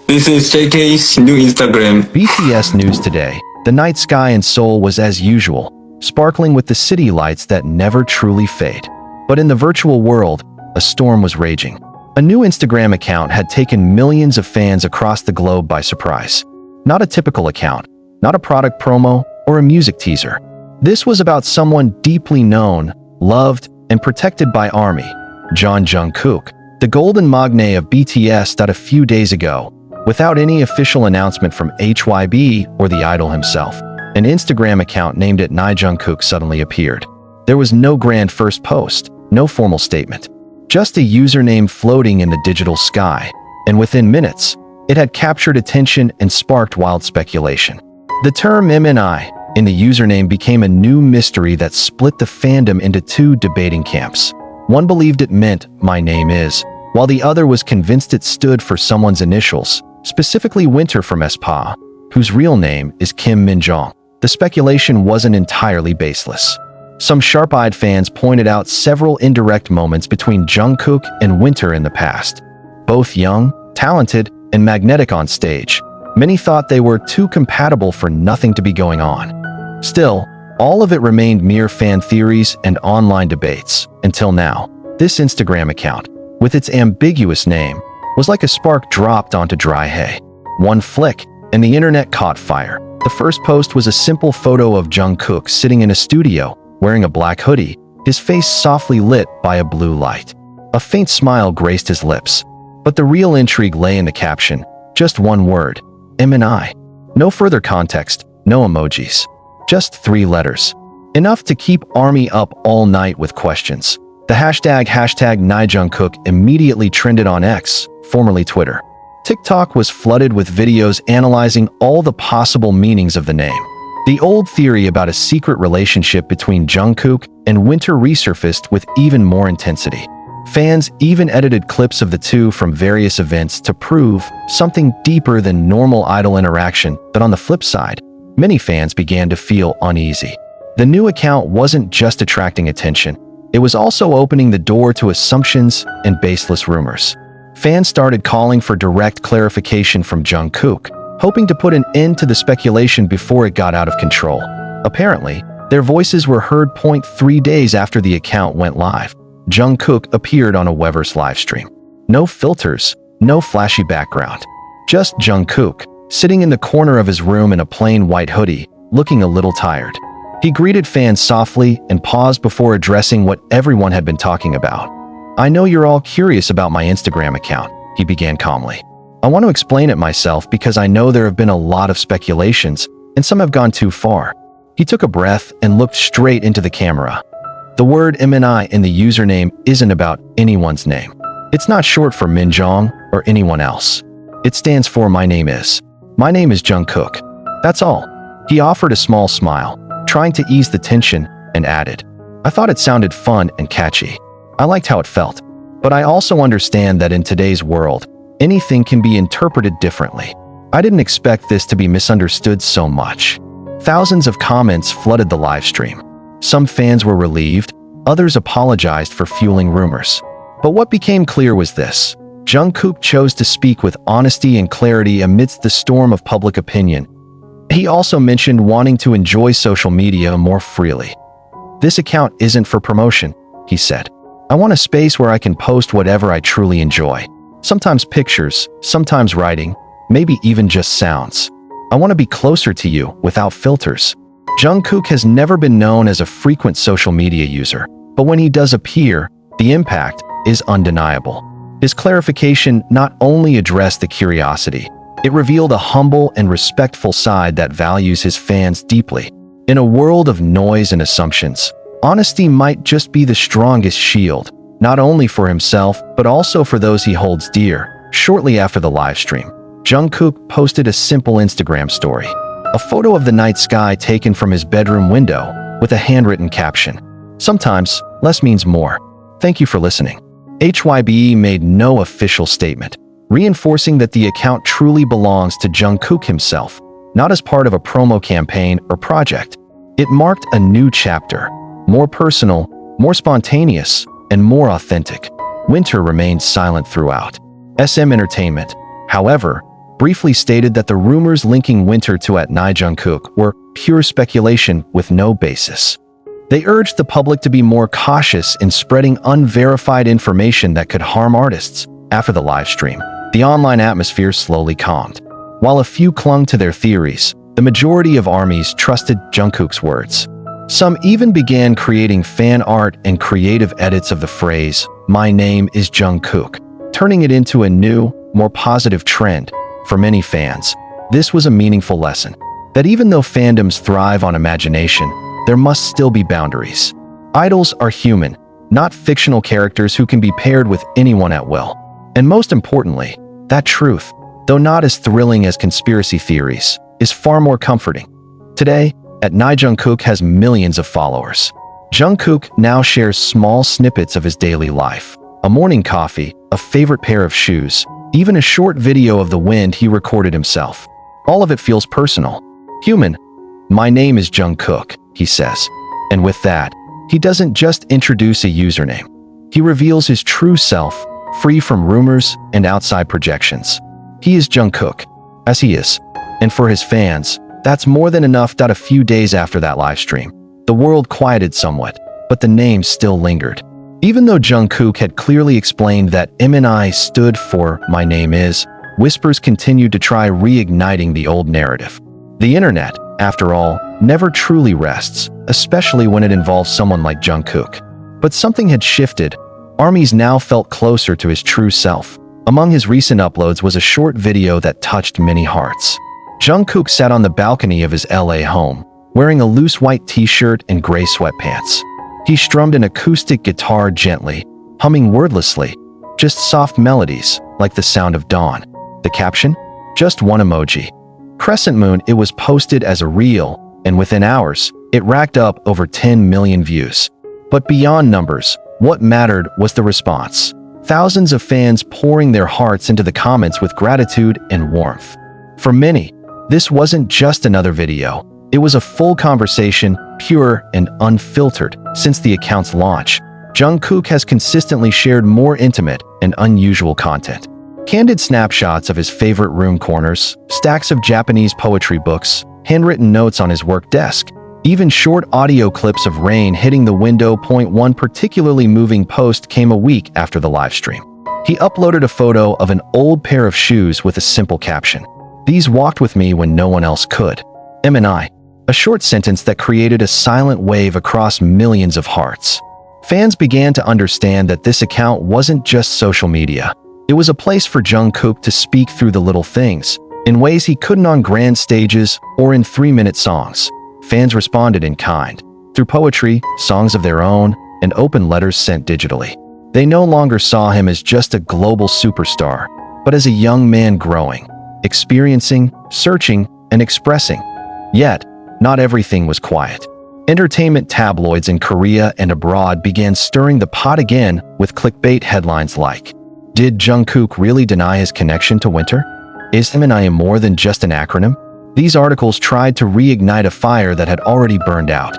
This is JK's new Instagram. BTS news today. The night sky in Seoul was as usual, sparkling with the city lights that never truly fade. But in the virtual world, a storm was raging. A new Instagram account had taken millions of fans across the globe by surprise. Not a typical account, not a product promo or a music teaser. This was about someone deeply known, loved, and protected by ARMY, Jungkook, the golden magne of BTS. That a few days ago, without any official announcement from HYB or the idol himself, an Instagram account named it Jungkook suddenly appeared. There was no grand first post, no formal statement, just a username floating in the digital sky, and within minutes, it had captured attention and sparked wild speculation. The term MNI in the username became a new mystery that split the fandom into two debating camps. One believed it meant "my name is," while the other was convinced it stood for someone's initials, specifically Winter from aespa, whose real name is Kim Min-jong. The speculation wasn't entirely baseless. Some sharp-eyed fans pointed out several indirect moments between Jungkook and Winter in the past. Both young, talented, and magnetic on stage, many thought they were too compatible for nothing to be going on. Still, all of it remained mere fan theories and online debates, until now. This Instagram account, with its ambiguous name, was like a spark dropped onto dry hay. One flick, and the internet caught fire. The first post was a simple photo of Jungkook sitting in a studio, wearing a black hoodie, his face softly lit by a blue light. A faint smile graced his lips. But the real intrigue lay in the caption, just one word, MNI. No further context, no emojis. Just 3 letters. Enough to keep ARMY up all night with questions. The hashtag #NiJungkook immediately trended on X, formerly Twitter. TikTok was flooded with videos analyzing all the possible meanings of the name. The old theory about a secret relationship between Jungkook and Winter resurfaced with even more intensity. Fans even edited clips of the two from various events to prove something deeper than normal idol interaction. But on the flip side, many fans began to feel uneasy. The new account wasn't just attracting attention, it was also opening the door to assumptions and baseless rumors. Fans started calling for direct clarification from Jungkook, hoping to put an end to the speculation before it got out of control. Apparently, their voices were heard 3 days after the account went live. Jungkook appeared on a Weverse livestream. No filters, no flashy background. Just Jungkook, sitting in the corner of his room in a plain white hoodie, looking a little tired. He greeted fans softly and paused before addressing what everyone had been talking about. "I know you're all curious about my Instagram account," he began calmly. "I want to explain it myself because I know there have been a lot of speculations, and some have gone too far." He took a breath and looked straight into the camera. The word MNI in the username isn't about anyone's name. It's not short for Min-jong or anyone else. It stands for "my name is." My name is Jungkook. That's all. He offered a small smile, trying to ease the tension, and added, "I thought it sounded fun and catchy. I liked how it felt. But I also understand that in today's world, anything can be interpreted differently. I didn't expect this to be misunderstood so much." Thousands of comments flooded the live stream. Some fans were relieved, others apologized for fueling rumors. But what became clear was this: Jungkook chose to speak with honesty and clarity amidst the storm of public opinion. He also mentioned wanting to enjoy social media more freely. "This account isn't for promotion," he said. "I want a space where I can post whatever I truly enjoy. Sometimes pictures, sometimes writing, maybe even just sounds. I want to be closer to you without filters." Jungkook has never been known as a frequent social media user, but when he does appear, the impact is undeniable. His clarification not only addressed the curiosity, it revealed a humble and respectful side that values his fans deeply. In a world of noise and assumptions, honesty might just be the strongest shield, not only for himself, but also for those he holds dear. Shortly after the livestream, Jungkook posted a simple Instagram story. A photo of the night sky taken from his bedroom window with a handwritten caption. "Sometimes, less means more. Thank you for listening." HYBE made no official statement, reinforcing that the account truly belongs to Jungkook himself, not as part of a promo campaign or project. It marked a new chapter, more personal, more spontaneous, and more authentic. Winter remained silent throughout. SM Entertainment, however, briefly stated that the rumors linking Winter to Jungkook were pure speculation with no basis. They urged the public to be more cautious in spreading unverified information that could harm artists. After the livestream, the online atmosphere slowly calmed. While a few clung to their theories, the majority of armies trusted Jungkook's words. Some even began creating fan art and creative edits of the phrase, "My name is Jungkook," turning it into a new, more positive trend. For many fans, this was a meaningful lesson, that even though fandoms thrive on imagination, there must still be boundaries. Idols are human, not fictional characters who can be paired with anyone at will. And most importantly, that truth, though not as thrilling as conspiracy theories, is far more comforting. Today, Jungkook has millions of followers. Jungkook now shares small snippets of his daily life, a morning coffee, a favorite pair of shoes, even a short video of the wind he recorded himself. All of it feels personal, human. "My name is Jungkook," he says. And with that, he doesn't just introduce a username. He reveals his true self, free from rumors and outside projections. He is Jungkook, as he is. And for his fans, that's more than enough. A few days after that livestream, the world quieted somewhat, but the name still lingered. Even though Jungkook had clearly explained that MNI stood for "My name is," whispers continued to try reigniting the old narrative. The internet, after all, never truly rests, especially when it involves someone like Jungkook. But something had shifted. Armies now felt closer to his true self. Among his recent uploads was a short video that touched many hearts. Jungkook sat on the balcony of his LA home, wearing a loose white t-shirt and gray sweatpants. He strummed an acoustic guitar gently, humming wordlessly, just soft melodies, like the sound of dawn. The caption? Just one emoji. Crescent moon. It was posted as a reel, and within hours, it racked up over 10 million views. But beyond numbers, what mattered was the response. Thousands of fans pouring their hearts into the comments with gratitude and warmth. For many, this wasn't just another video. It was a full conversation, pure and unfiltered. Since the account's launch, Jungkook has consistently shared more intimate and unusual content. Candid snapshots of his favorite room corners, stacks of Japanese poetry books, handwritten notes on his work desk, even short audio clips of rain hitting the window. One particularly moving post came a week after the livestream. He uploaded a photo of an old pair of shoes with a simple caption. "These walked with me when no one else could. MNI." A short sentence that created a silent wave across millions of hearts. Fans began to understand that this account wasn't just social media. It was a place for Jungkook to speak through the little things, in ways he couldn't on grand stages or in 3-minute songs. Fans responded in kind, through poetry, songs of their own, and open letters sent digitally. They no longer saw him as just a global superstar, but as a young man growing, experiencing, searching, and expressing. Yet, not everything was quiet. Entertainment tabloids in Korea and abroad began stirring the pot again with clickbait headlines like, "Did Jungkook really deny his connection to Winter? Is MNI more than just an acronym?" These articles tried to reignite a fire that had already burned out.